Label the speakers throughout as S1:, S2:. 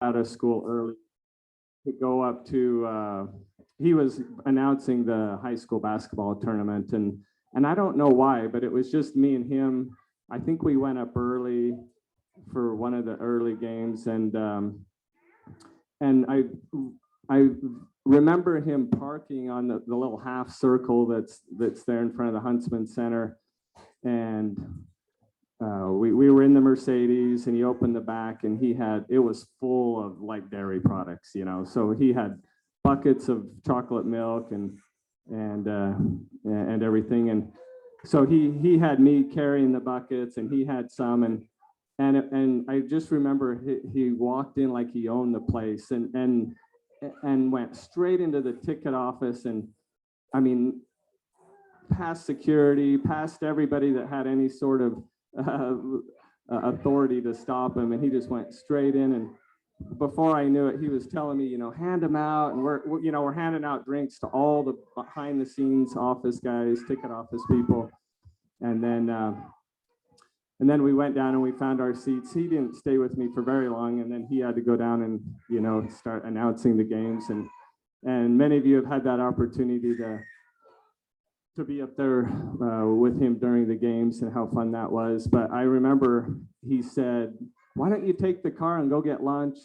S1: out of school early to go up to, he was announcing the high school basketball tournament. And I don't know why, but it was just me and him. I think we went up early for one of the early games. And I remember him parking on the little half circle that's there in front of the Huntsman Center. And we were in the Mercedes, and he opened the back, and it was full of like dairy products, you know. So he had buckets of chocolate milk and everything. And so he had me carrying the buckets, and he had some, and I just remember he walked in like he owned the place, and went straight into the ticket office, and I mean, past security, past everybody that had any sort of authority to stop him, and he just went straight in. And before I knew it, he was telling me, you know, hand them out, and we're handing out drinks to all the behind the scenes office guys, ticket office people. And then we went down and we found our seats. He didn't stay with me for very long, and then he had to go down and, you know, start announcing the games. And many of you have had that opportunity to be up there with him during the games, and how fun that was. But I remember he said, why don't you take the car and go get lunch?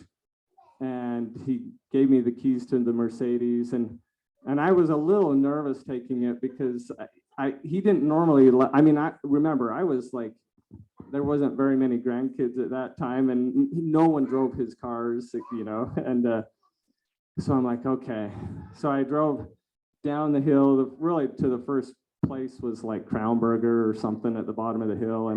S1: And he gave me the keys to the Mercedes, and I was a little nervous taking it because he didn't normally I remember I was like, there wasn't very many grandkids at that time, and no one drove his cars, you know. And so I'm like, okay. So I drove down the hill, really to the first place was like Crown Burger or something at the bottom of the hill.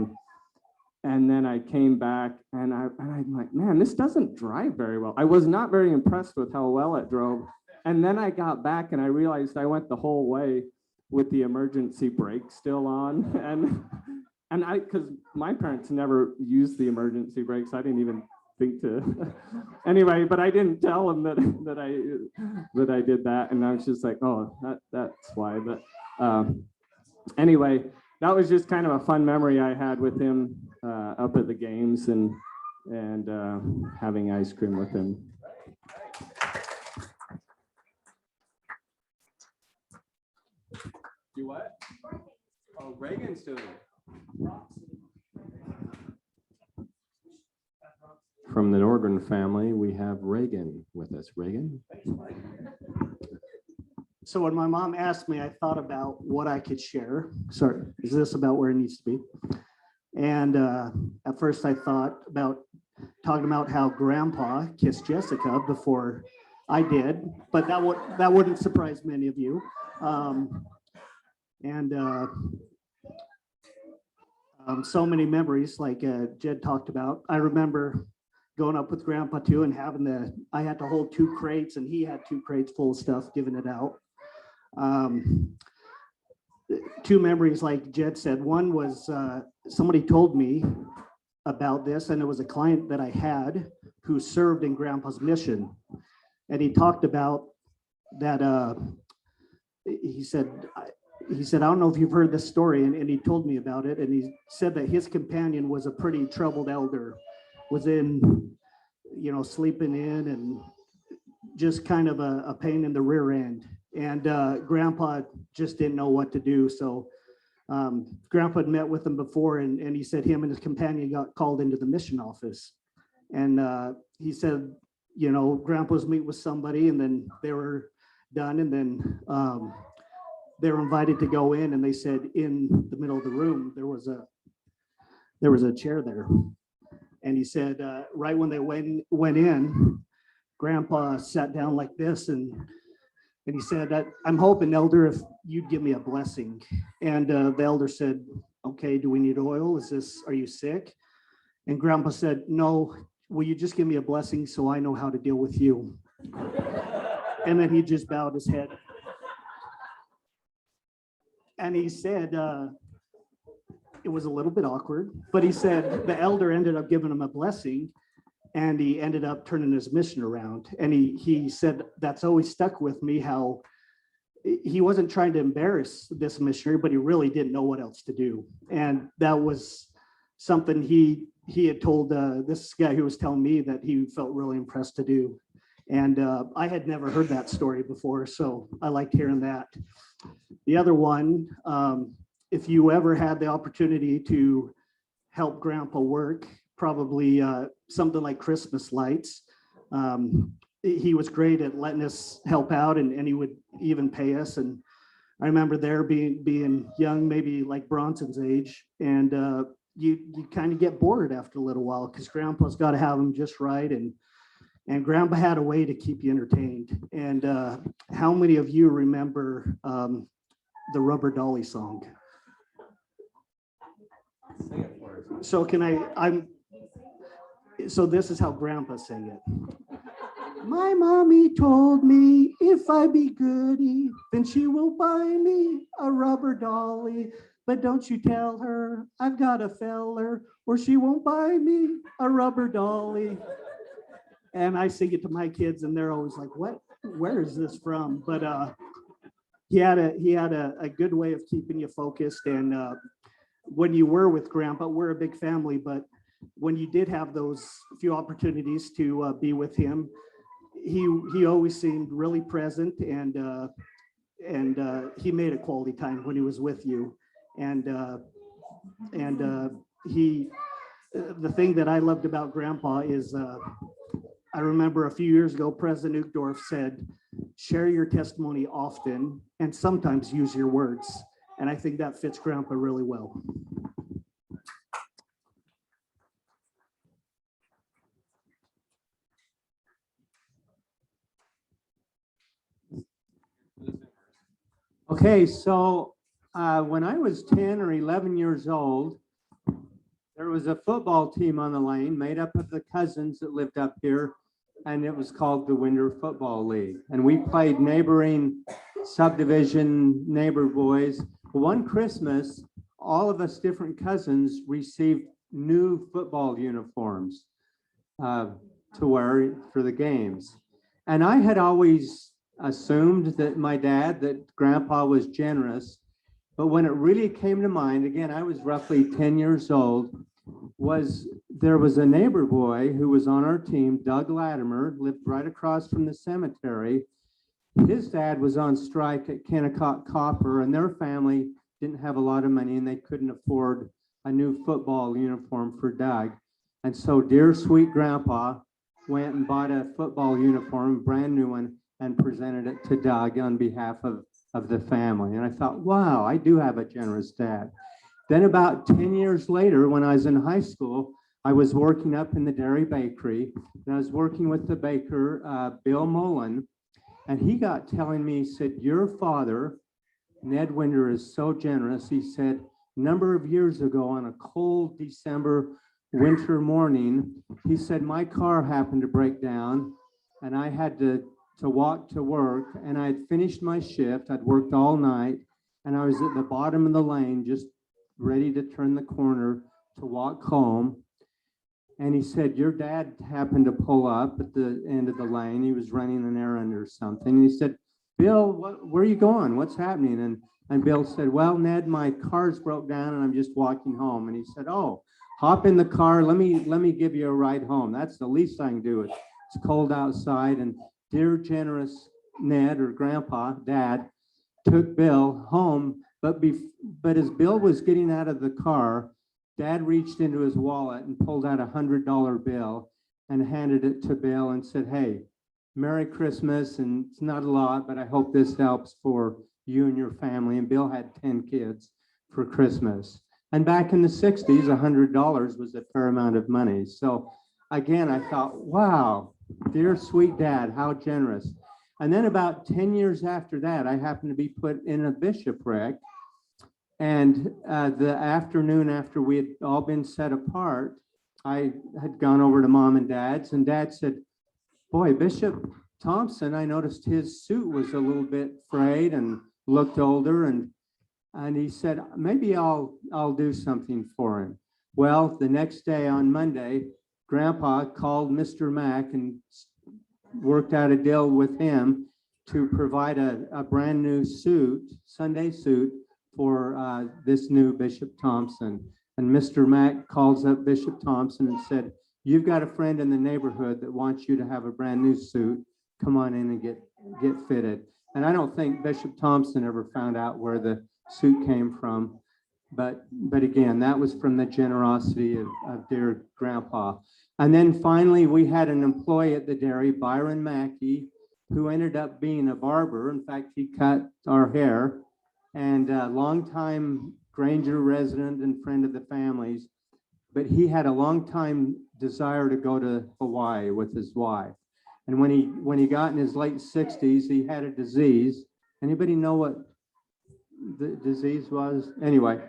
S1: And then I came back, and I'm like, man, this doesn't drive very well. I was not very impressed with how well it drove. And then I got back and I realized I went the whole way with the emergency brake still on. And because my parents never used the emergency brakes, I didn't even think to. Anyway, but I didn't tell them that I did that, and I was just like, oh, that's why. But anyway, that was just kind of a fun memory I had with him up at the games and having ice cream with him. Do what? Oh, Reagan's doing it.
S2: From the Nordgren family, we have Reagan with us. Reagan?
S3: So when my mom asked me, I thought about what I could share. Sorry, is this about where it needs to be? And at first I thought about talking about how Grandpa kissed Jessica before I did, but that wouldn't surprise many of you. So many memories, like Jed talked about. I remember going up with Grandpa too, and I had to hold 2 crates, and he had 2 crates full of stuff, giving it out. 2 memories, like Jed said. One was somebody told me about this, and it was a client that I had who served in Grandpa's mission, and he talked about that. He said, I don't know if you've heard this story, and he told me about it, and he said that his companion was a pretty troubled elder, was in, sleeping in, and just kind of a pain in the rear end. And Grandpa just didn't know what to do. So Grandpa had met with him before, and he said him and his companion got called into the mission office. And he said, Grandpa was meeting with somebody, and then they were done, and then they were invited to go in, and they said in the middle of the room there was a chair there. And he said right when they went in, Grandpa sat down like this, and he said, I'm hoping, Elder, if you'd give me a blessing. And the elder said, okay, do we need oil? Are you sick? And Grandpa said, no, will you just give me a blessing so I know how to deal with you? And then he just bowed his head. And he said, it was a little bit awkward, but he said the elder ended up giving him a blessing, and he ended up turning his mission around. And he said, that's always stuck with me, how he wasn't trying to embarrass this missionary, but he really didn't know what else to do. And that was something he he had told this guy who was telling me that he felt really impressed to do. And I had never heard that story before, so I liked hearing that. The other one, if you ever had the opportunity to help Grandpa work, probably something like Christmas lights. He was great at letting us help out, and he would even pay us. And I remember there being young, maybe like Bronson's age, and you kind of get bored after a little while because Grandpa's got to have them just right, and Grandpa had a way to keep you entertained. And how many of you remember the Rubber Dolly song? So so this is how Grandpa sang it. My mommy told me if I be goody, then she will buy me a rubber dolly. But don't you tell her I've got a feller, or she won't buy me a rubber dolly. And I sing it to my kids, and they're always like, "What? Where is this from?" But he had a good way of keeping you focused. And when you were with Grandpa, we're a big family, but when you did have those few opportunities to be with him, he always seemed really present, and he made a quality time when he was with you. And he, the thing that I loved about Grandpa is, I remember a few years ago, President Uchtdorf said, share your testimony often and sometimes use your words. And I think that fits Grandpa really well.
S4: Okay, so when I was 10 or 11 years old, there was a football team on the lane made up of the cousins that lived up here, and it was called the Winder Football League. And we played neighboring subdivision neighbor boys. One Christmas, all of us different cousins received new football uniforms to wear for the games. And I had always assumed that that Grandpa was generous. But when it really came to mind, again, I was roughly 10 years old, there was a neighbor boy who was on our team, Doug Latimer, lived right across from the cemetery. His dad was on strike at Kennecott Copper, and their family didn't have a lot of money, and they couldn't afford a new football uniform for Doug. And so dear sweet Grandpa went and bought a football uniform, a brand new one, and presented it to Doug on behalf of the family. And I thought, wow, I do have a generous dad. Then about 10 years later, when I was in high school, I was working up in the dairy bakery, and I was working with the baker, Bill Mullen, and he got telling me, he said, your father, Ned Winder, is so generous. He said, a number of years ago on a cold December winter morning, he said, my car happened to break down, and I had to walk to work, and I'd finished my shift. I'd worked all night, and I was at the bottom of the lane, just ready to turn the corner to walk home. And he said, your dad happened to pull up at the end of the lane. He was running an errand or something. And he said, Bill, where are you going? What's happening? And Bill said, well, Ned, my car's broke down and I'm just walking home. And he said, oh, hop in the car. Let me give you a ride home. That's the least I can do. It's cold outside. And dear generous Ned, or Grandpa, Dad, took Bill home. But as Bill was getting out of the car, Dad reached into his wallet and pulled out $100 bill and handed it to Bill and said, hey, Merry Christmas. And it's not a lot, but I hope this helps for you and your family. And Bill had 10 kids for Christmas. And back in the 60s, $100 was a fair amount of money. So again, I thought, wow, dear sweet Dad, how generous. And then about 10 years after that, I happened to be put in a bishopric. And the afternoon after we had all been set apart, I had gone over to Mom and Dad's, and Dad said, boy, Bishop Thompson, I noticed his suit was a little bit frayed and looked older. And he said, maybe I'll do something for him. Well, the next day on Monday, Grandpa called Mr. Mack and worked out a deal with him to provide a brand new suit, Sunday suit, for this new Bishop Thompson. And Mr. Mack calls up Bishop Thompson and said, "You've got a friend in the neighborhood that wants you to have a brand new suit. Come on in and get fitted." And I don't think Bishop Thompson ever found out where the suit came from. But again, that was from the generosity of dear Grandpa. And then finally, we had an employee at the dairy, Byron Mackey, who ended up being a barber. In fact, he cut our hair, and a longtime Granger resident and friend of the family's. But he had a long time desire to go to Hawaii with his wife. And when he got in his late 60s, he had a disease. Anybody know what the disease was? Anyway,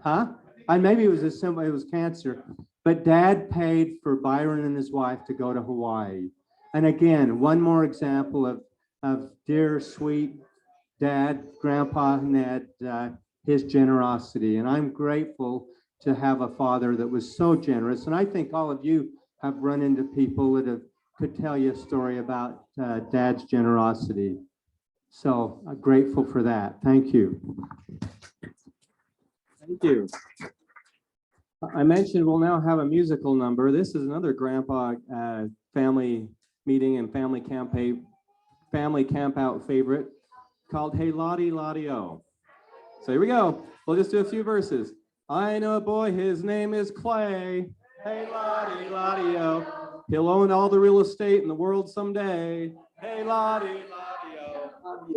S4: and maybe it was it was cancer. But Dad paid for Byron and his wife to go to Hawaii. And again, one more example of dear, sweet Dad, Grandpa Ned, his generosity. And I'm grateful to have a father that was so generous. And I think all of you have run into people that could tell you a story about Dad's generosity. So I'm grateful for that. Thank you.
S1: Thank you. I mentioned we'll now have a musical number. This is another Grandpa family meeting and family camp out favorite called Hey Lottie Lottie O. So here we go. We'll just do a few verses. I know a boy, his name is Clay. Hey Lottie Lottie O. He'll own all the real estate in the world someday. Hey Lottie Lottie O.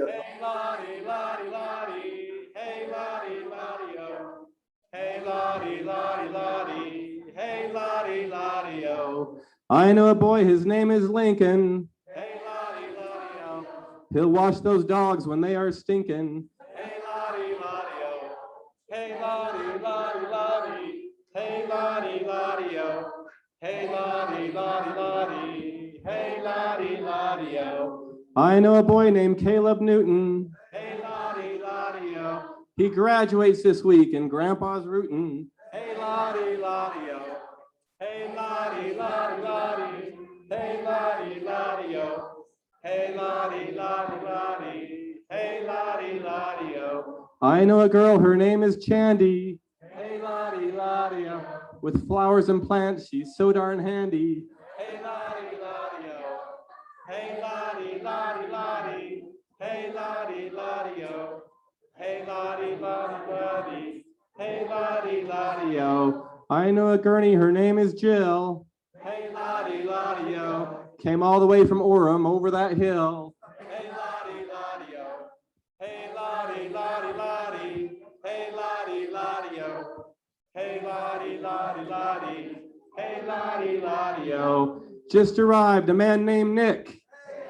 S1: Hey Lottie Lottie Lottie. Hey Lottie Lottie O. Hey Lottie Lottie Lottie. Hey Lottie Lottie O. I know a boy, his name is Lincoln. Hey Lottie Lottie O. He'll wash those dogs when they are stinking. Hey Lottie Lottie O. Hey Lottie Lottie Lottie. Hey Lottie Lottie O. Hey Lottie Lottie Lottie. Hey Lottie Lottie O. I know a boy named Caleb Newton. Hey Lottie Lottie O. He graduates this week and Grandpa's rootin'. Hey Lottie Lottie O. Hey Lottie Lottie Lottie. Hey Lottie Lottie O. Hey Lottie Lottie Lottie. Hey Lottie Lottie O. I know a girl, her name is Chandy. Hey Lottie Lottie O. With flowers and plants, she's so darn handy. Hey Lottie Lottie O. Hey Lottie Lottie Lottie. Hey Lottie Lottie O. Hey Lottie Lottie Lottie. Hey Lottie Lottie O. I know a gurney, her name is Jill. Hey Lottie Lottie O. Came all the way from Orem over that hill. Hey Lottie Lottie O. Hey Lottie Lottie Lottie. Hey Lottie Lottie O. Hey Lottie Lottie Lottie. Hey Lottie Lottie O. Just arrived, a man named Nick.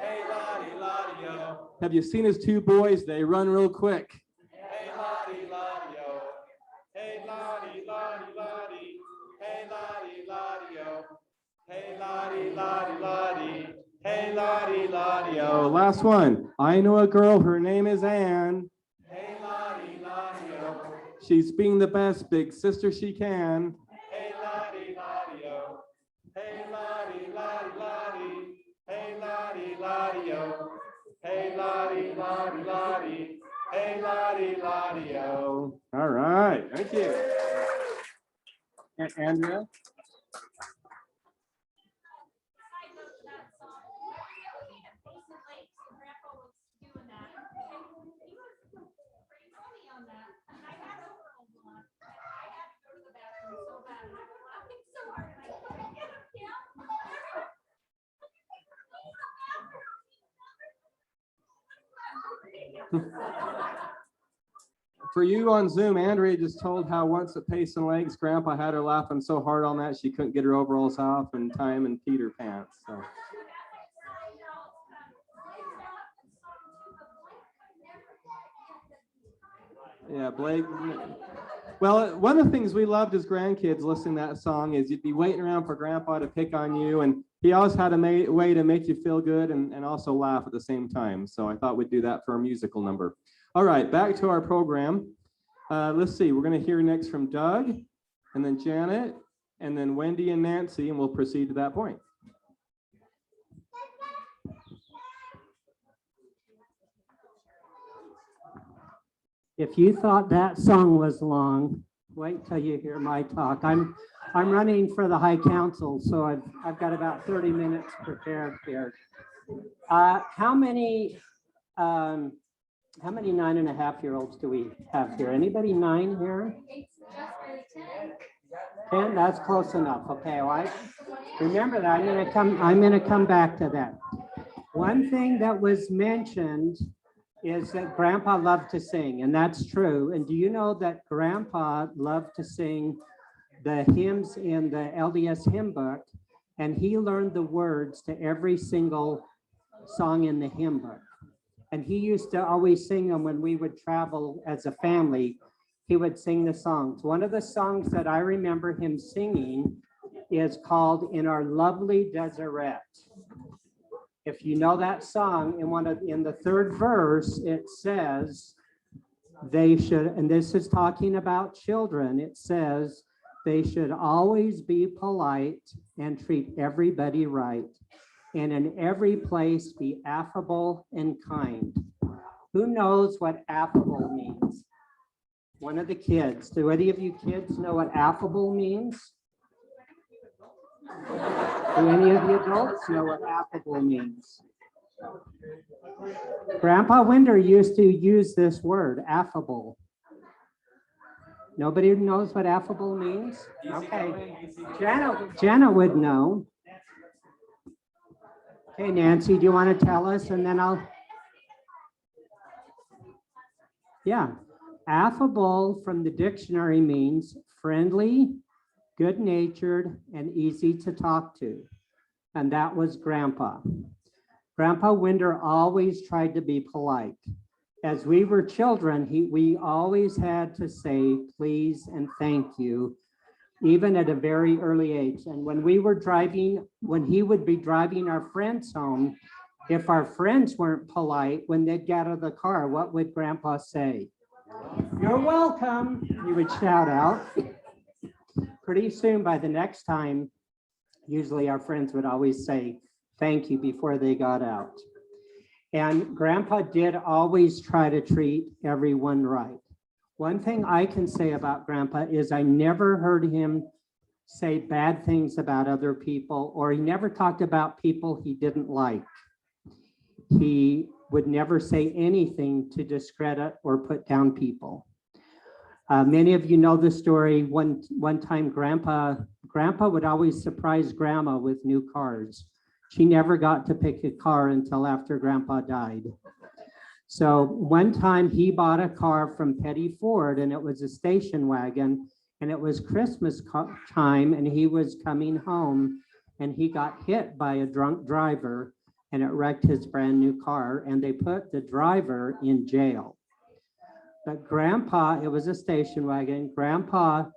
S1: Hey Lottie Lottie O. Have you seen his two boys? They run real quick. Hey Lottie Lottie O. Hey Lottie Lottie Lottie. Hey Lottie Lottie O. Hey Lottie Lottie Lottie. Hey Lottie Lottie O. Last one. I know a girl, her name is Ann. Hey Lottie Lottie O. She's being the best big sister she can. Hey Lottie Lottie O. Hey Lottie Lottie Lottie. Hey Lottie Lottie O. Hey Lottie Lottie Lottie. Hey Lottie Lottie O. All right, thank you. And Andrea? For you on Zoom, Andrea just told how once at Payson Lakes, Grandpa had her laughing so hard on that she couldn't get her overalls off in time and peed her pants. So. Yeah, Blake. Well, one of the things we loved as grandkids listening to that song is you'd be waiting around for Grandpa to pick on you, and he always had a way to make you feel good and also laugh at the same time. So I thought we'd do that for a musical number. All right, back to our program. Let's see, we're going to hear next from Doug, and then Janet, and then Wendy and Nancy, and we'll proceed to that point.
S5: If you thought that song was long, Wait till you hear my talk. I'm running for the High Council, so I've got about 30 minutes prepared here. How many 9.5-year-olds do we have here? Anybody 9 here? 10, that's close enough. Okay, well, remember that I'm gonna come back to that. One thing that was mentioned is that Grandpa loved to sing, and that's true. And do you know that Grandpa loved to sing the hymns in the LDS hymn book, and he learned the words to every single song in the hymn book. And he used to always sing them when we would travel as a family. He would sing the songs. One of the songs that I remember him singing is called "In Our Lovely Deseret." If you know that song, in the third verse, it says they should, and this is talking about children, it says they should always be polite and treat everybody right, and in every place be affable and kind. Who knows what affable means? One of the kids. Do any of you kids know what affable means? Do any of the adults know what affable means? Grandpa Winder used to use this word, affable. Nobody knows what affable means? Okay, Janet would know. Okay, Nancy, do you want to tell us? And then yeah. Affable from the dictionary means friendly, good-natured, and easy to talk to. And that was Grandpa. Grandpa Winder always tried to be polite. As we were children, we always had to say please and thank you, even at a very early age. And when he would be driving our friends home, if our friends weren't polite, when they'd get out of the car, what would Grandpa say? "You're welcome," you would shout out. Pretty soon, by the next time, usually our friends would always say thank you before they got out. And Grandpa did always try to treat everyone right. One thing I can say about Grandpa is I never heard him say bad things about other people, or he never talked about people he didn't like. He would never say anything to discredit or put down people. Many of you know the story. One time Grandpa would always surprise Grandma with new cars. She never got to pick a car until after Grandpa died. So one time he bought a car from Petty Ford, and it was a station wagon, and it was Christmas time, and he was coming home, and he got hit by a drunk driver, and it wrecked his brand new car, and they put the driver in jail. But Grandpa, it was a station wagon, Grandpa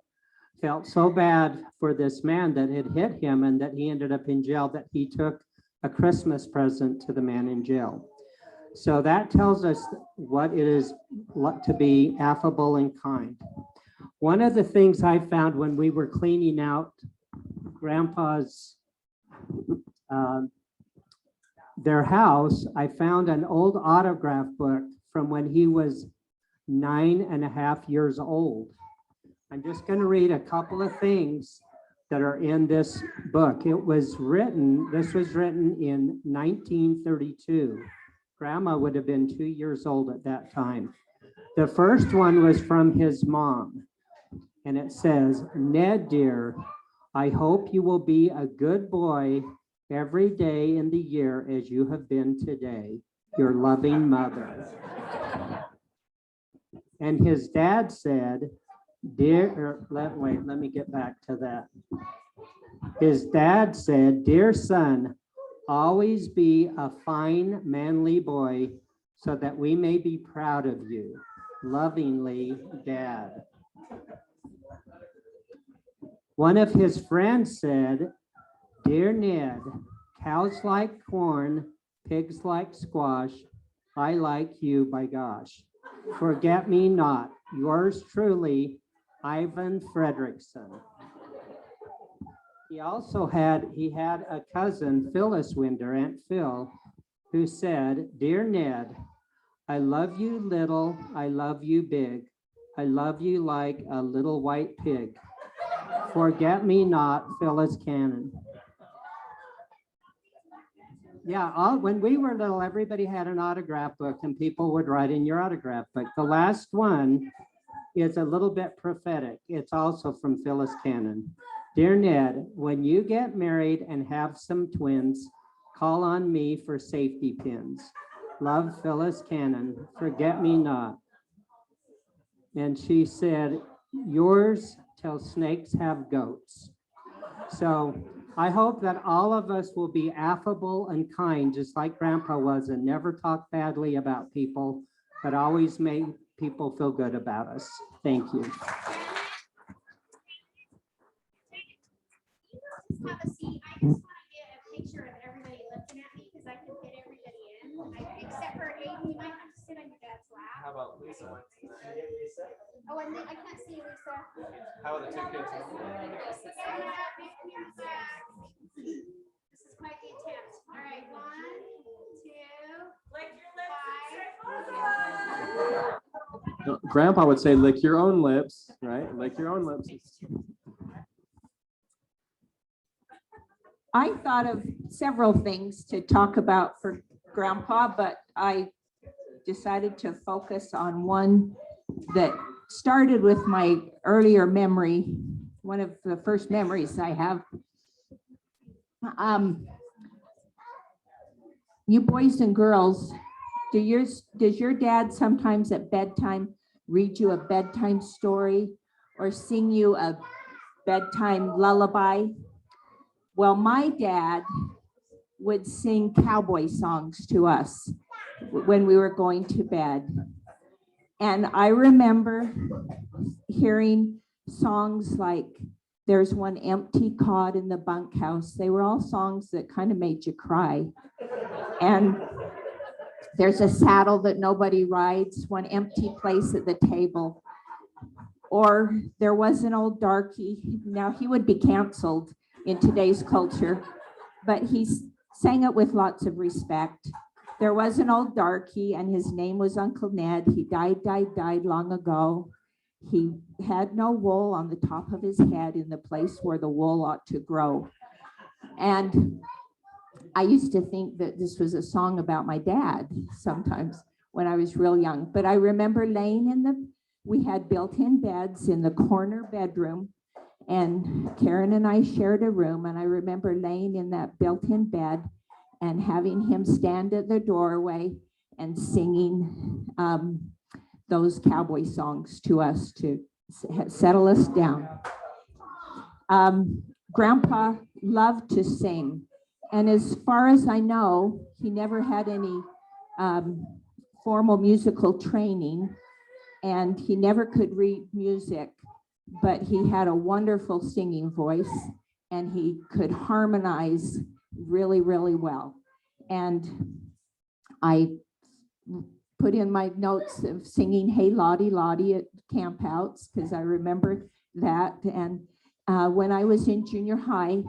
S5: felt so bad for this man that had hit him and that he ended up in jail that he took a Christmas present to the man in jail. So that tells us what it is to be affable and kind. One of the things I found when we were cleaning out Grandpa's their house, I found an old autograph book from when he was 9.5 years old. I'm just going to read a couple of things that are in this book. This was written in 1932. Grandma would have been 2 years old at that time. The first one was from his mom, and it says, "Ned, dear, I hope you will be a good boy every day in the year as you have been today. Your loving mother." And his dad said, let me get back to that. His dad said, "Dear son, always be a fine, manly boy so that we may be proud of you. Lovingly, Dad." One of his friends said, "Dear Ned, cows like corn, pigs like squash. I like you, by gosh. Forget me not. Yours truly, Ivan Fredrickson." He had a cousin, Phyllis Winder, Aunt Phil, who said, "Dear Ned, I love you little, I love you big. I love you like a little white pig. Forget me not, Phyllis Cannon. Yeah, when we were little, everybody had an autograph book and people would write in your autograph book. The last one is a little bit prophetic. It's also from Phyllis Cannon. Dear Ned, when you get married and have some twins, call on me for safety pins. Love, Phyllis Cannon. Forget me not. And she said, yours till snakes have goats. So I hope that all of us will be affable and kind, just like Grandpa was, and never talk badly about people, but always make people feel good about us. Thank you.
S6: Have a seat. I just want to get a picture of everybody looking at me because I can fit everybody in. Except for Aiden, you might have to sit on your dad's lap.
S1: How about Lisa?
S6: Oh, and then I can't see Lisa.
S1: How are the two kids?
S6: This is quite the attempt. All right, 1, 2, 5.
S1: Grandpa would say, lick your own lips, right? Lick your own lips.
S7: I thought of several things to talk about for Grandpa, but I decided to focus on one that started with my earlier memory, one of the first memories I have. You boys and girls, does your dad sometimes at bedtime read you a bedtime story or sing you a bedtime lullaby? Well, my dad would sing cowboy songs to us when we were going to bed. And I remember hearing songs like There's One Empty Cot in the Bunkhouse. They were all songs that kind of made you cry. And There's a Saddle That Nobody Rides, One Empty Place at the Table. Or There Was an Old Darky. Now he would be canceled in today's culture, but he sang it with lots of respect. There was an old darky and his name was Uncle Ned. He died long ago. He had no wool on the top of his head in the place where the wool ought to grow. And I used to think that this was a song about my dad sometimes when I was real young, but I remember laying we had built-in beds in the corner bedroom, and Karen and I shared a room, and I remember laying in that built-in bed and having him stand at the doorway and singing those cowboy songs to us to settle us down. Grandpa loved to sing, and as far as I know, he never had any formal musical training, and he never could read music, but he had a wonderful singing voice and he could harmonize really, really well. And I put in my notes of singing Hey Lottie Lottie at campouts because I remember that. And when I was in junior high,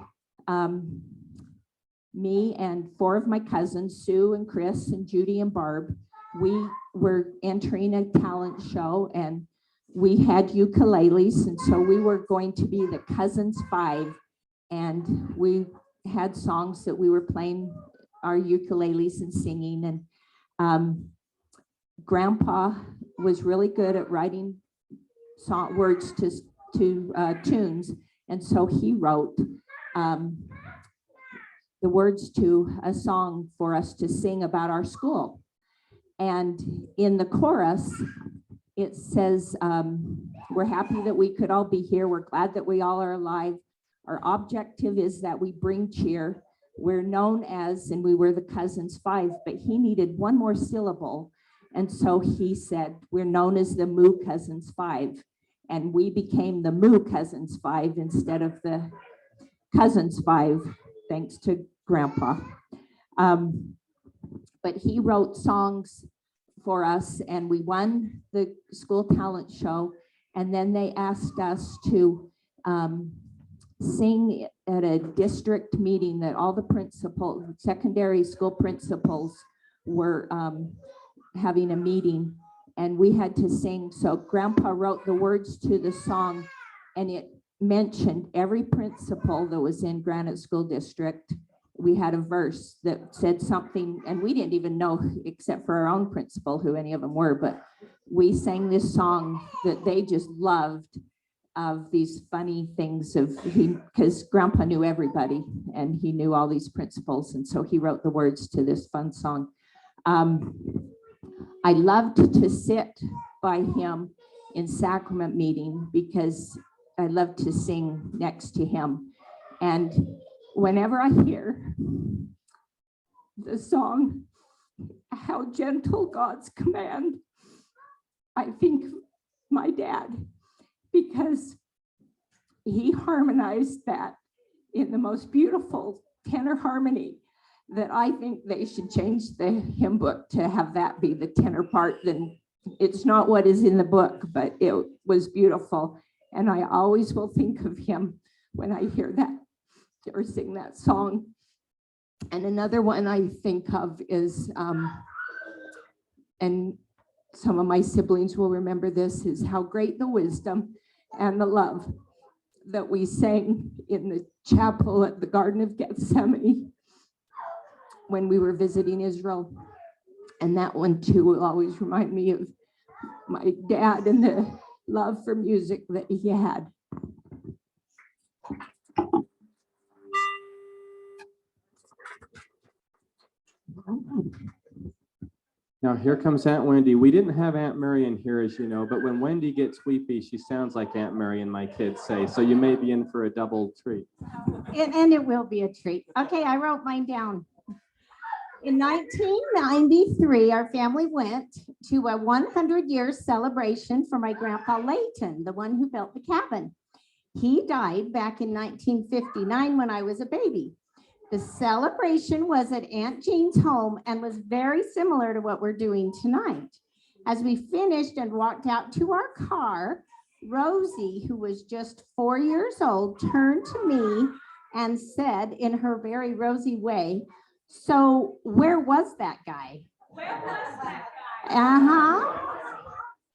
S7: me and 4 of my cousins, Sue and Chris and Judy and Barb, we were entering a talent show, and we had ukuleles, and so we were going to be the Cousins 5, and we had songs that we were playing our ukuleles and singing. And Grandpa was really good at writing words to tunes, and so he wrote the words to a song for us to sing about our school. And in the chorus, it says, we're happy that we could all be here. We're glad that we all are alive. Our objective is that we bring cheer. We're known as, and we were the Cousins 5, but he needed one more syllable. And so he said, we're known as the Moo Cousins 5. And we became the Moo Cousins 5 instead of the Cousins 5, thanks to Grandpa. But he wrote songs for us, and we won the school talent show. And then they asked us to sing at a district meeting that all the principals, secondary school principals were having a meeting. and we had to sing. So Grandpa wrote the words to the song, and it mentioned every principal that was in Granite School District. We had a verse that said something, and we didn't even know, except for our own principal, who any of them were, but we sang this song that they just loved, of these funny things of because Grandpa knew everybody and he knew all these principals, and so he wrote the words to this fun song. I loved to sit by him in sacrament meeting because I loved to sing next to him. And whenever I hear the song, How Gentle God's Command, I think of my dad, because he harmonized that in the most beautiful tenor harmony that I think they should change the hymn book to have that be the tenor part. Then it's not what is in the book, but it was beautiful. And I always will think of him when I hear that or sing that song. And another one I think of is, and some of my siblings will remember this, is How Great the Wisdom and the Love, that we sang in the chapel at the Garden of Gethsemane when we were visiting Israel. And that one too will always remind me of my dad and the love for music that he had.
S2: Now here comes Aunt Wendy. We didn't have Aunt Marion here, as you know, but when Wendy gets weepy, she sounds like Aunt Marion, my kids say. So you may be in for a double treat.
S8: And it will be a treat. Okay, I wrote mine down. In 1993, our family went to a 100-year celebration for my grandpa Layton, the one who built the cabin. He died back in 1959 when I was a baby. The celebration was at Aunt Jean's home and was very similar to what we're doing tonight. As we finished and walked out to our car, Rosie, who was just 4 years old, turned to me and said in her very Rosie way, "So where was that guy?" Where was that guy?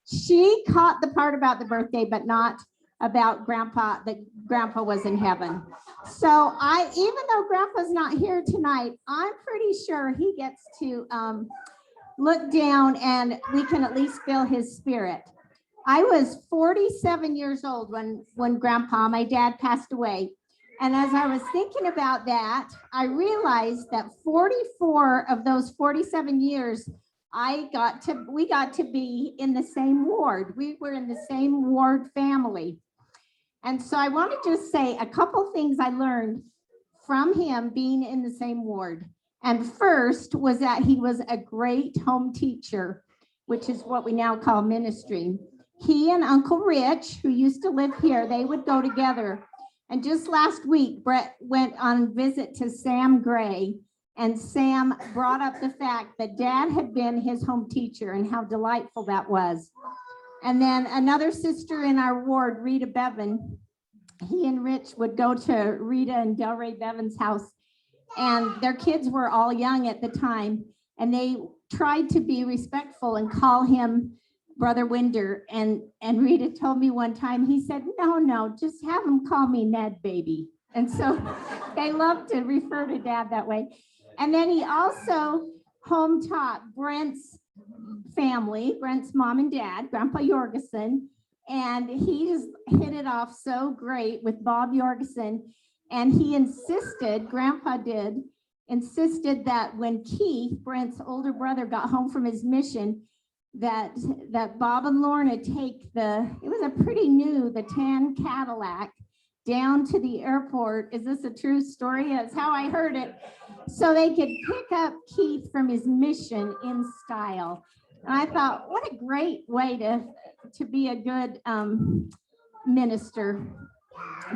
S8: She caught the part about the birthday, but not about Grandpa, that Grandpa was in heaven. So even though Grandpa's not here tonight, I'm pretty sure he gets to look down and we can at least feel his spirit. I was 47 years old when Grandpa, my dad, passed away. And as I was thinking about that, I realized that 44 of those 47 years, we got to be in the same ward. We were in the same ward family. And so I want to just say a couple things I learned from him being in the same ward. And first was that he was a great home teacher, which is what we now call ministry. He and Uncle Rich, who used to live here, they would go together. And just last week, Brett went on visit to Sam Gray, and Sam brought up the fact that Dad had been his home teacher and how delightful that was. And then another sister in our ward, Rita Bevan, he and Rich would go to Rita and Delray Bevan's house, and their kids were all young at the time, and they tried to be respectful and call him Brother Winder. And Rita told me one time, he said, no, just have him call me Ned, baby. And so they love to refer to Dad that way. And then he also home taught Brent's family, Brent's mom and dad, Grandpa Jorgensen, and he just hit it off so great with Bob Jorgensen. And he insisted, Grandpa insisted that when Keith, Brent's older brother, got home from his mission, that Bob and Lorna take it was a pretty new, the tan Cadillac, down to the airport. Is this a true story? That's how I heard it. So they could pick up Keith from his mission in style. And I thought, what a great way to be a good minister.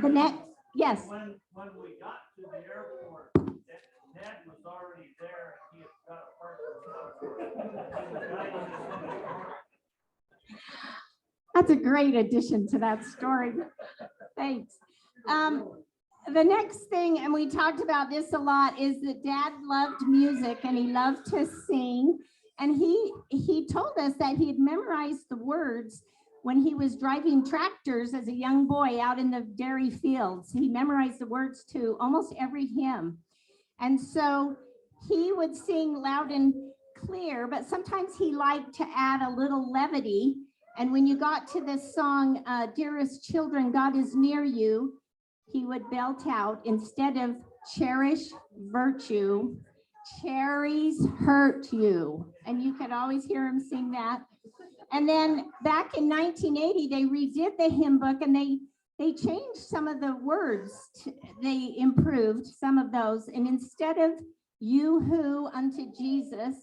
S8: The next, yes.
S9: When we got to the airport, Ned was already there. He had got a
S8: That's a great addition to that story. Thanks. The next thing, and we talked about this a lot, is that Dad loved music and he loved to sing. And he told us that he had memorized the words when he was driving tractors as a young boy out in the dairy fields. He memorized the words to almost every hymn. And so he would sing loud and clear, but sometimes he liked to add a little levity. And when you got to this song, Dearest Children, God is Near You, he would belt out, instead of cherish virtue, cherries hurt you. And you could always hear him sing that. And then back in 1980, they redid the hymn book and they changed some of the words. They improved some of those. And instead of you who unto Jesus,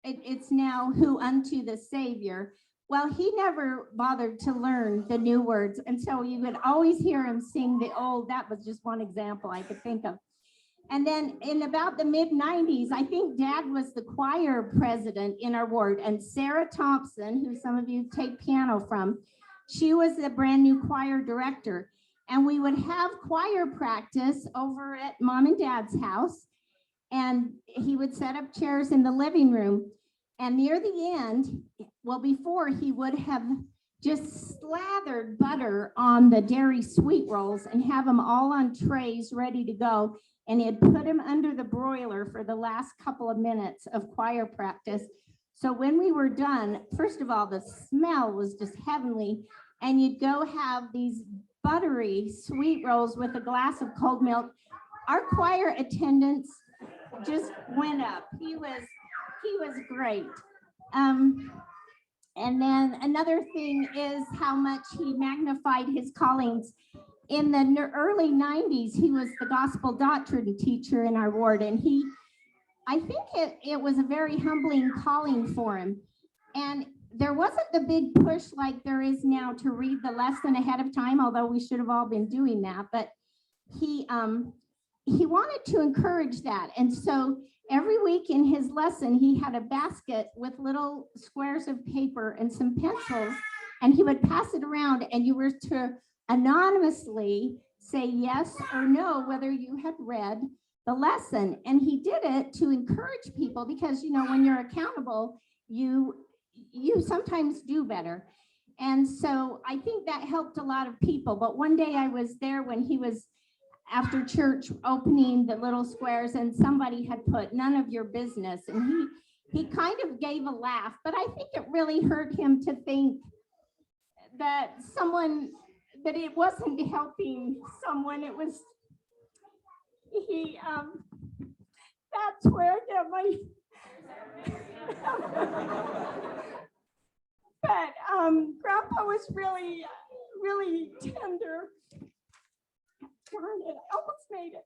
S8: it's now who unto the Savior. Well, he never bothered to learn the new words. And so you would always hear him sing the old. That was just one example I could think of. And then in about the mid-90s, I think Dad was the choir president in our ward, and Sarah Thompson, who some of you take piano from, she was the brand new choir director. And we would have choir practice over at Mom and Dad's house, and he would set up chairs in the living room. And near the end, well, before, he would have just slathered butter on the dairy sweet rolls and have them all on trays ready to go. And he'd put them under the broiler for the last couple of minutes of choir practice. So when we were done, first of all, the smell was just heavenly. And you'd go have these buttery sweet rolls with a glass of cold milk. Our choir attendance just went up. He was great. And then another thing is how much he magnified his callings. In the early 90s, he was the gospel doctrine teacher in our ward, and I think it was a very humbling calling for him. And there wasn't the big push like there is now to read the lesson ahead of time, although we should have all been doing that. But he wanted to encourage that. And so every week in his lesson, he had a basket with little squares of paper and some pencils, and he would pass it around, and you were to anonymously say yes or no whether you had read the lesson. And he did it to encourage people, because when you're accountable, you sometimes do better. And so I think that helped a lot of people. But one day I was there when he was after church opening the little squares, and somebody had put none of your business, and he kind of gave a laugh, but I think it really hurt him to think that it wasn't helping someone. It was, that's where I get my, but Grandpa was really, really tender. Darn it, I almost made it.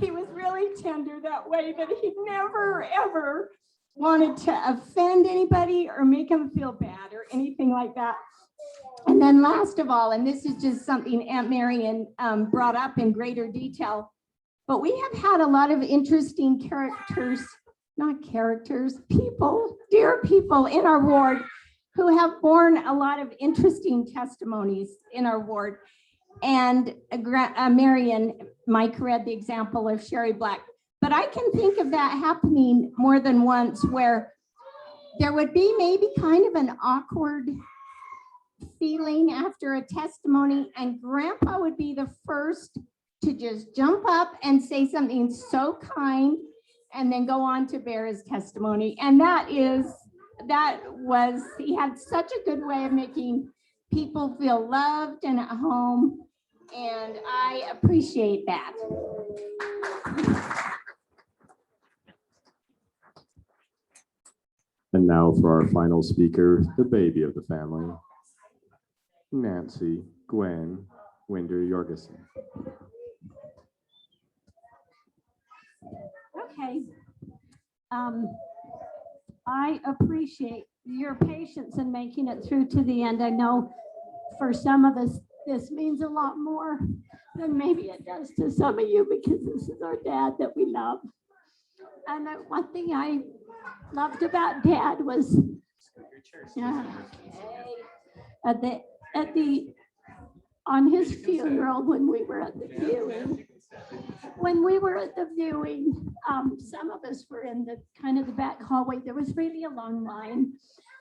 S8: He was really tender that way, that he never, ever wanted to offend anybody or make them feel bad or anything like that. And then last of all, and this is just something Aunt Marion brought up in greater detail, but we have had a lot of interesting people, dear people in our ward who have borne a lot of interesting testimonies in our ward. And Marion, Mike read the example of Sherry Black, but I can think of that happening more than once, where there would be maybe kind of an awkward feeling after a testimony, and Grandpa would be the first to just jump up and say something so kind and then go on to bear his testimony. And he had such a good way of making people feel loved and at home, and I appreciate that.
S2: And now for our final speaker, the baby of the family, Nancy Gwen Winder Jorgensen.
S10: Okay. I appreciate your patience in making it through to the end. I know for some of us, this means a lot more than maybe it does to some of you, because this is our dad that we love. And one thing I loved about Dad was on his funeral, when we were at the viewing, When we were at the viewing, some of us were in the kind of the back hallway. There was really a long line,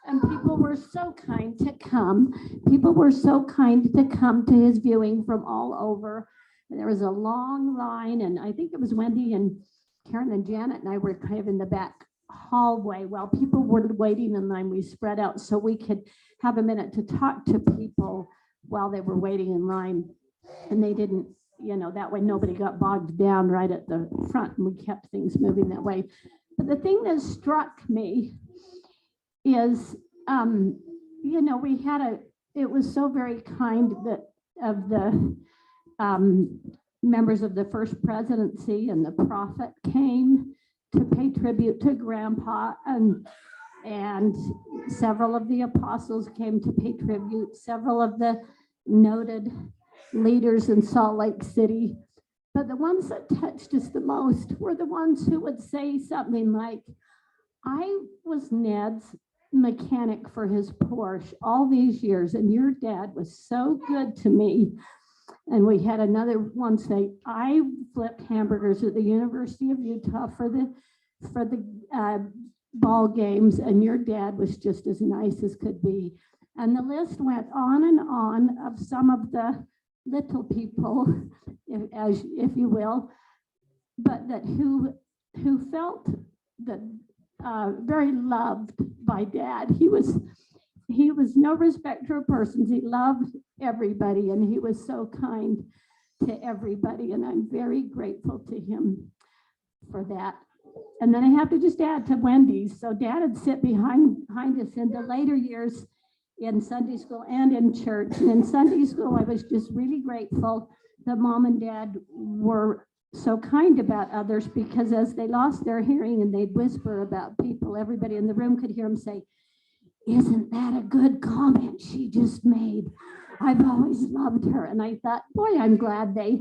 S10: and people were so kind to come. People were so kind to come to his viewing from all over. And there was a long line, and I think it was Wendy and Karen and Janet and I were kind of in the back hallway while people were waiting in line. We spread out so we could have a minute to talk to people while they were waiting in line. And they didn't, that way nobody got bogged down right at the front, and we kept things moving that way. But the thing that struck me is, it was so very kind that of the members of the First Presidency and the prophet came to pay tribute to Grandpa, and several of the apostles came to pay tribute. Several of the noted leaders in Salt Lake City. But the ones that touched us the most were the ones who would say something like, I was Ned's mechanic for his Porsche all these years, and your dad was so good to me. And we had another one say, I flipped hamburgers at the University of Utah for the ball games, and your dad was just as nice as could be. And the list went on and on of some of the little people, if you will, but that who felt that very loved by Dad. He was no respecter of persons. He loved everybody, and he was so kind to everybody, and I'm very grateful to him for that. And then I have to just add to Wendy's. So Dad would sit behind us in the later years in Sunday school and in church. And in Sunday school, I was just really grateful that Mom and Dad were so kind about others, because as they lost their hearing and they'd whisper about people, everybody in the room could hear them say, isn't that a good comment she just made? I've always loved her. And I thought, boy, I'm glad they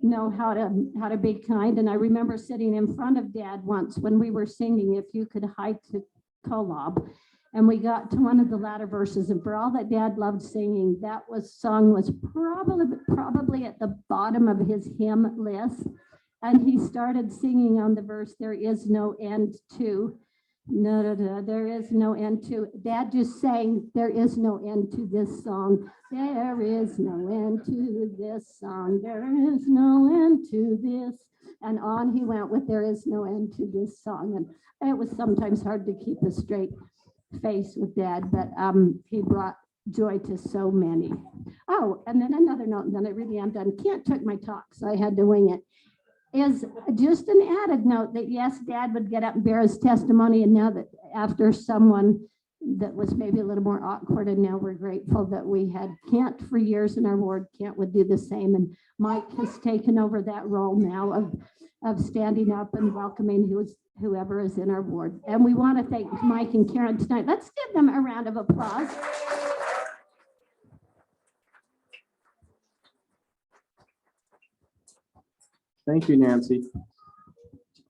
S10: know how to be kind. And I remember sitting in front of Dad once when we were singing If You Could Hide to Kolob, and we got to one of the latter verses, and for all that Dad loved singing, that song was probably at the bottom of his hymn list. And he started singing on the verse, there is no end to. No, there is no end to. Dad just sang, there is no end to this song. There is no end to this song. There is no end to this. And on he went with there is no end to this song. And it was sometimes hard to keep a straight face with Dad, but he brought joy to so many. Oh, and then another note, and then I really am done. Kent took my talk, so I had to wing it. Is just an added note that yes, Dad would get up and bear his testimony, and now that after someone that was maybe a little more awkward, and now we're grateful that we had Kent for years in our ward. Kent would do the same, and Mike has taken over that role now of standing up and welcoming whoever is in our ward. And we want to thank Mike and Karen tonight. Let's give them a round of applause.
S2: Thank you, Nancy.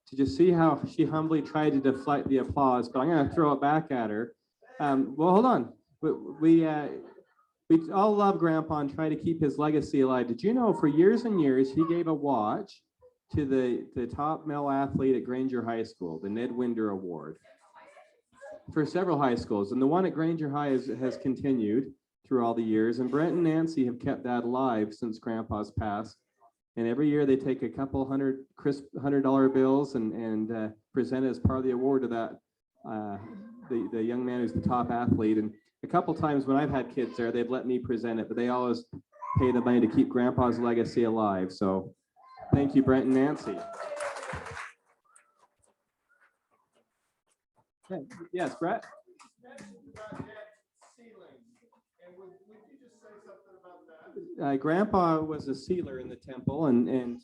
S2: Did you see how she humbly tried to deflect the applause? But I'm going to throw it back at her. Well, hold on. We all love Grandpa and try to keep his legacy alive. Did you know for years and years he gave a watch to the top male athlete at Granger High School, the Ned Winder Award, for several high schools. And the one at Granger High has continued through all the years. And Brent and Nancy have kept that alive since Grandpa's passed. And every year they take a couple crisp $100 bills and present it as part of the award to that the young man who's the top athlete. And a couple times when I've had kids there, they've let me present it, but they always pay the money to keep Grandpa's legacy alive. So thank you, Brent and Nancy. Okay. Yes, Brett? Grandpa was a sealer in the temple, and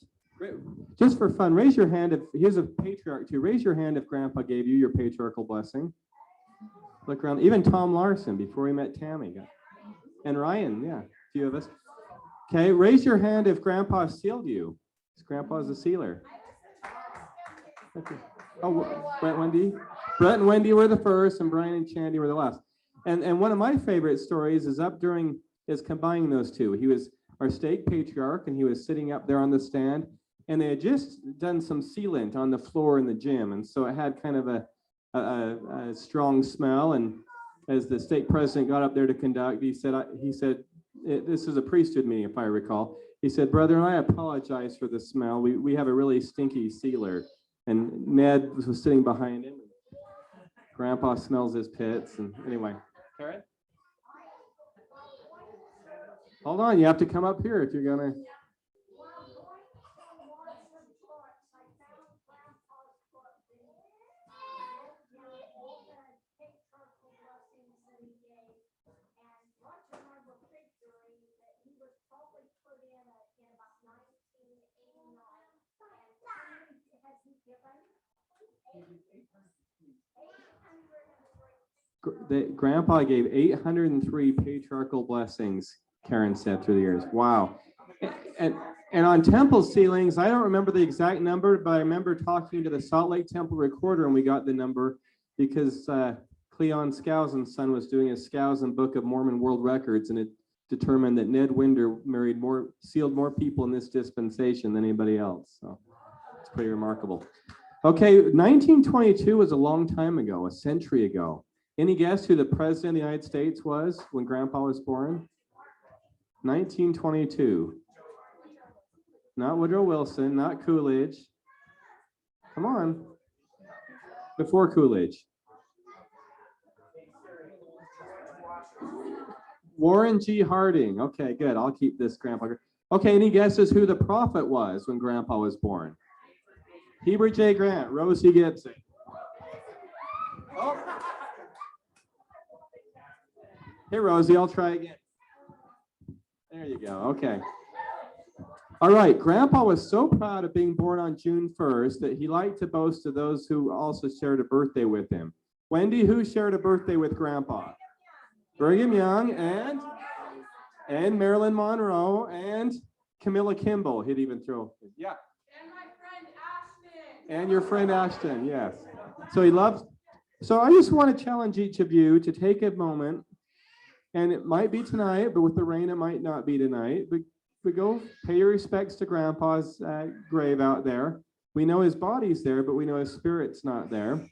S2: just for fun, raise your hand if here's a patriarch too. Raise your hand if Grandpa gave you your patriarchal blessing. Look around. Even Tom Larson before he met Tammy, and Ryan, yeah, a few of us. Okay, raise your hand if Grandpa sealed you. Grandpa's a sealer. Okay. Oh, Brett, Wendy. Brett and Wendy were the first, and Brian and Chandy were the last. And one of my favorite stories is combining those two. He was our stake patriarch, and he was sitting up there on the stand, and they had just done some sealant on the floor in the gym, and so it had kind of a strong smell. And as the stake president got up there to conduct, he said, this is a priesthood meeting, if I recall. He said, "Brother, I apologize for the smell. We have a really stinky sealer." And Ned was sitting behind him. Grandpa smells his pits. And anyway, Karen? Hold on, you have to come up here if you're gonna. Grandpa gave 803 patriarchal blessings, Karen said, through the years. Wow. And on temple ceilings, I don't remember the exact number, but I remember talking to the Salt Lake Temple recorder, and we got the number because Cleon Skousen's son was doing a Skousen Book of Mormon World Records, and it determined that Ned Winder sealed more people in this dispensation than anybody else. So it's pretty remarkable. Okay, 1922 was a long time ago, a century ago. Any guess who the president of the United States was when Grandpa was born? 1922. Not Woodrow Wilson, not Coolidge. Come on. Before Coolidge. Warren G. Harding. Okay, good. I'll keep this, Grandpa. Okay, any guesses who the prophet was when Grandpa was born? Heber J. Grant, Rosie Gibson. Oh. Hey, Rosie, I'll try again. There you go. Okay. All right. Grandpa was so proud of being born on June 1st that he liked to boast to those who also shared a birthday with him. Wendy, who shared a birthday with Grandpa? Brigham Young and Marilyn Monroe and Camilla Kimball. He'd even throw. Yeah.
S11: And my friend Ashton.
S2: And your friend Ashton, yes. So he loves. So I just want to challenge each of you to take a moment. And it might be tonight, but with the rain, it might not be tonight. But go pay your respects to Grandpa's grave out there. We know his body's there, but we know his spirit's not there.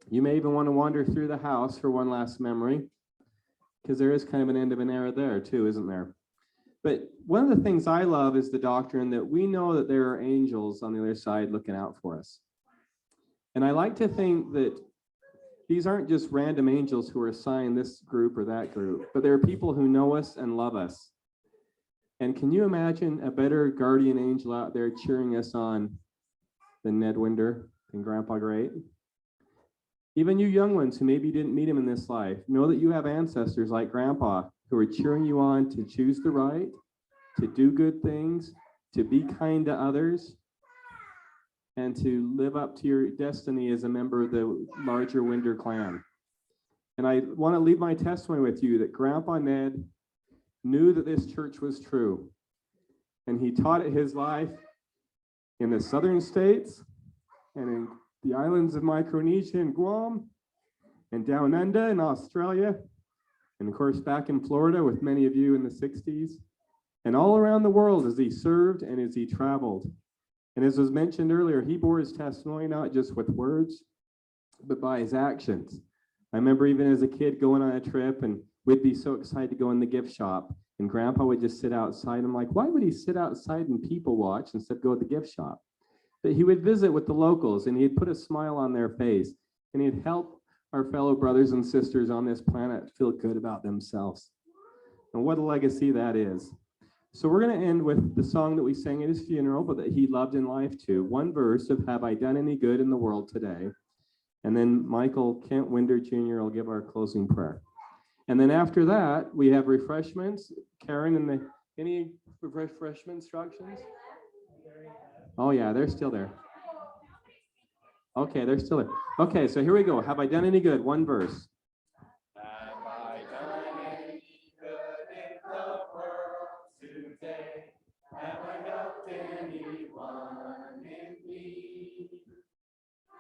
S2: You may even want to wander through the house for one last memory, because there is kind of an end of an era there too, isn't there? But one of the things I love is the doctrine that we know that there are angels on the other side looking out for us. And I like to think that these aren't just random angels who are assigned this group or that group, but there are people who know us and love us. And can you imagine a better guardian angel out there cheering us on than Ned Winder and Grandpa Great? Even you young ones who maybe didn't meet him in this life, know that you have ancestors like Grandpa who are cheering you on to choose the right, to do good things, to be kind to others, and to live up to your destiny as a member of the larger Winder clan. And I want to leave my testimony with you that Grandpa Ned knew that this church was true. And he taught it his life in the southern states and in the islands of Micronesia and Guam and down under in Australia. And of course, back in Florida with many of you in the 60s and all around the world as he served and as he traveled. And as was mentioned earlier, he bore his testimony not just with words, but by his actions. I remember even as a kid going on a trip and we'd be so excited to go in the gift shop and Grandpa would just sit outside. I'm like, why would he sit outside and people watch instead of go to the gift shop? But he would visit with the locals and he'd put a smile on their face and he'd help our fellow brothers and sisters on this planet feel good about themselves. And what a legacy that is. So we're going to end with the song that we sang at his funeral, but that he loved in life too. One verse of "Have I Done Any Good in the World Today?" And then Michael Kent Winder Jr. will give our closing prayer. And then after that, we have refreshments. Karen, and any refreshment instructions? Oh yeah, they're still there. Okay, they're still there. Okay, so here we go. Have I done any good? One verse. Have I done any good in the world today? Have I helped anyone in need?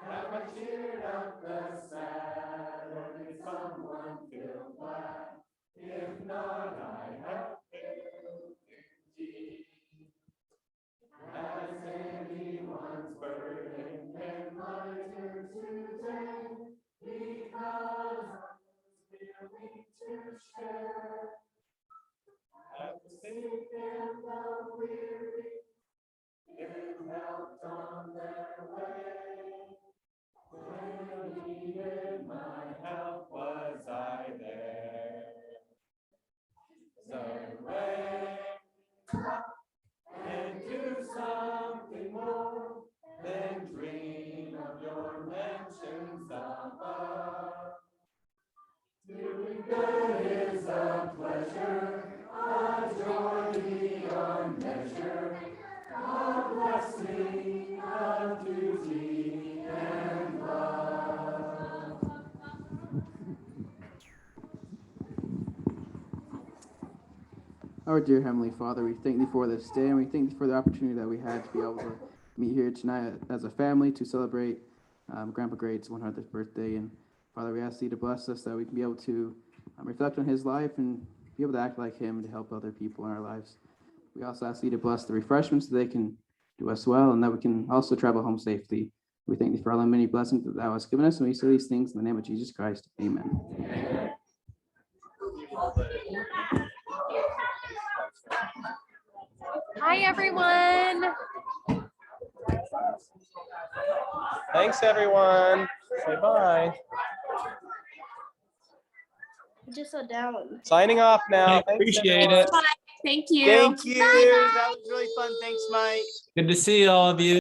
S2: Have I cheered up the sad or did someone feel glad? If not, I have failed indeed. Has any
S12: Our dear Heavenly Father, we thank Thee for this day, and we thank Thee for the opportunity that we had to be able to meet here tonight as a family to celebrate Grandpa Great's 100th birthday. And Father, we ask Thee to bless us that we can be able to reflect on his life and be able to act like him and to help other people in our lives. We also ask Thee to bless the refreshments so they can do us well and that we can also travel home safely. We thank Thee for all the many blessings that Thou hast given us, and we say these things in the name of Jesus Christ. Amen.
S11: Hi, everyone.
S2: Thanks, everyone. Say bye.
S11: Just so down.
S2: Signing off now.
S13: Appreciate it.
S11: Thank you.
S2: Thank you. That was really fun. Thanks, Mike.
S13: Good to see all of you.